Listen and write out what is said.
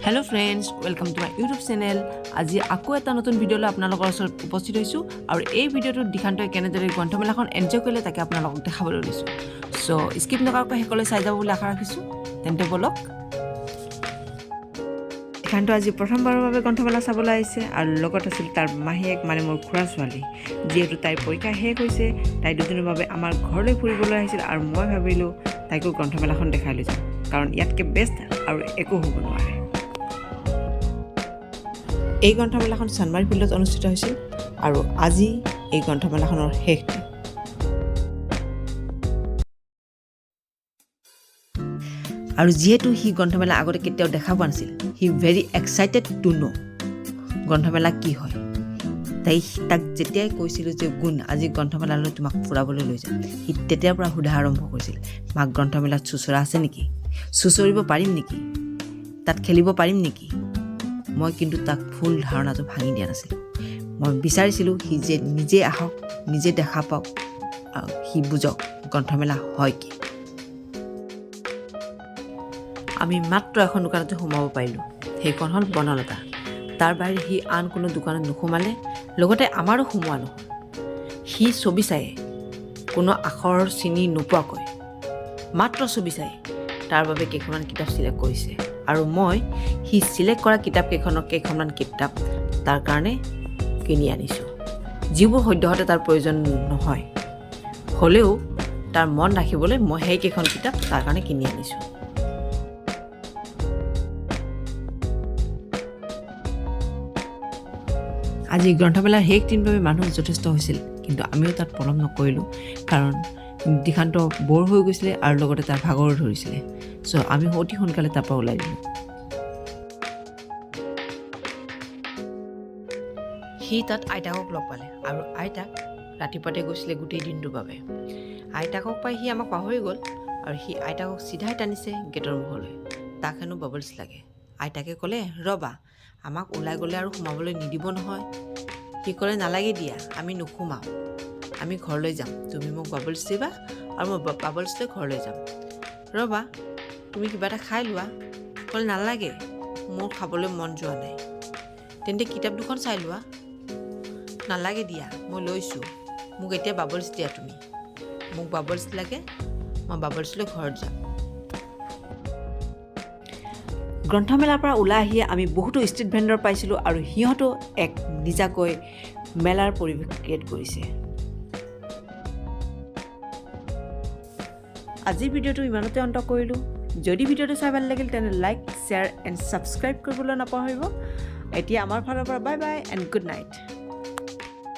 Hello friends, welcome to my YouTube channel. আজি আকৌ এটা নতুন ভিডিঅ' লৈ আপোনালোকৰ ওচৰত উপস্থিত হৈছোঁ আৰু এই ভিডিঅ'টোত দিখান্তই কেনেদৰে গ্ৰন্থমেলাখন এনজয় কৰিলে তাকে আপোনালোকক দেখাবলৈ লৈছোঁ। সো স্কিপ নকৰাকৈ সকলোৱে চাই যাব বুলি আশা ৰাখিছোঁ। তেন্তে বলক। দিখান্ত আজি প্ৰথমবাৰৰ বাবে গ্ৰন্থমেলা চাবলৈ আহিছে আৰু লগত আছিল তাৰ মাহীয়েক মানে মোৰ খুৰা ছোৱালী। যিহেতু তাইৰ পৰীক্ষা শেষ হৈছে, তাই দুদিনৰ বাবে আমাৰ ঘৰলৈ ফুৰিবলৈ আহিছিল আৰু মই ভাবিলোঁ তাইকো গ্ৰন্থমেলাখন দেখাই লৈ যাম, কাৰণ ইয়াতকৈ বেষ্ট আৰু একো হ'ব নোৱাৰে। এই গ্ৰন্থমেলাখন চানমাৰী ফিল্ডত অনুষ্ঠিত হৈছিল আৰু আজি এই গ্ৰন্থমেলাখনৰ শেষ দিন। আৰু যিহেতু সি গ্ৰন্থমেলা আগতে কেতিয়াও দেখা পোৱা নাছিল, হি ভেৰি এক্সাইটেড টু ন' গ্ৰন্থমেলা কি হয়। তাক যেতিয়াই কৈছিলোঁ যে গুণ আজি গ্ৰন্থমেলালৈ তোমাক ফুৰাবলৈ লৈ যাম, সি তেতিয়াৰ পৰা সোধা আৰম্ভ কৰিছিল, মাক গ্ৰন্থমেলাত চুচৰা আছে নেকি, চুচৰিব পাৰিম নেকি, তাত খেলিব পাৰিম নেকি। মই কিন্তু তাক ভুল ধাৰণাটো ভাঙি দিয়া নাছিলোঁ। মই বিচাৰিছিলোঁ সি যে নিজে আহক, নিজে দেখা পাওক আৰু সি বুজক গ্ৰন্থমেলা হয় কি। আমি মাত্ৰ এখন দোকানতে সোমাব পাৰিলোঁ, সেইখন হ'ল বনলতা। তাৰ বাহিৰে সি আন কোনো দোকানত নোসোমালে, লগতে আমাৰো সোমোৱা নহয়। সি ছবি চায়ে, কোনো আখৰ চিনি নোপোৱাকৈ মাত্ৰ ছবি চায়ে তাৰ বাবে কেইখনমান কিতাপ চিলেক্ট কৰিছে আৰু মই সি চিলেক্ট কৰা কেইখনমান কিতাপ তাৰ কাৰণে কিনি আনিছোঁ, যিবোৰ সদ্যহতে তাৰ প্ৰয়োজন নহয়, হ'লেও তাৰ মন ৰাখিবলৈ মই সেইকেইখন কিতাপ তাৰ কাৰণে কিনি আনিছোঁ। আজি গ্ৰন্থমেলাৰ শেষ দিন বাবে মানুহ যথেষ্ট হৈছিল, কিন্তু আমিও তাত পলম নকৰিলোঁ, কাৰণ দিখান্ত বৰ হৈ গৈছিলে আৰু লগতে তাৰ ভাগৰো ধৰিছিলে। চ' আমি অতি সোনকালে তাৰ পৰা ওলাই দিলোঁ। সি তাত আইতাকক লগ পালে আৰু আইতাক ৰাতিপুৱাতে গৈছিলে গোটেই দিনটোৰ বাবে। আইতাকক পাই সি আমাক পাহৰি গ'ল আৰু সি আইতাকক চিধাই টানিছে গেটৰ মুখলৈ। তাক হেনো বাবলছ লাগে। আইতাকে ক'লে, ৰ'বা, আমাক ওলাই গ'লে আৰু সোমাবলৈ নিদিব নহয়। সি ক'লে, নালাগে দিয়া, আমি নোসোমাওঁ, আমি ঘৰলৈ যাম, তুমি মোক বাবলছ দিবা আৰু মই বাবলছ লৈ ঘৰলৈ যাম। ৰ'বা, তুমি কিবা এটা খাই লোৱা। ক'লে, নালাগে, মোৰ খাবলৈ মন যোৱা নাই। তেন্তে কিতাপ দুখন চাই লোৱা। নালাগে দিয়া, মই লৈছোঁ, মোক এতিয়া বাবলছ দিয়া, তুমি মোক বাবলছ লাগে, মই বাবলছ লৈ ঘৰত যাম। গ্ৰন্থমেলাৰ পৰা ওলাই আহিয়ে আমি বহুতো ষ্ট্ৰীট ভেণ্ডৰ পাইছিলোঁ আৰু সিহঁতো এক নিজাকৈ মেলাৰ পৰিৱেশ ক্ৰিয়েট কৰিছে। আজিৰ ভিডিঅ'টো ইমানতে অন্ত কৰিলোঁ। যদি ভিডিঅ'টো চাই ভাল লাগিল তেনে লাইক, শ্বেয়াৰ এণ্ড ছাবস্ক্ৰাইব কৰিবলৈ নাপাহৰিব। এতিয়া আমাৰ ফালৰ পৰা bye bye and good night.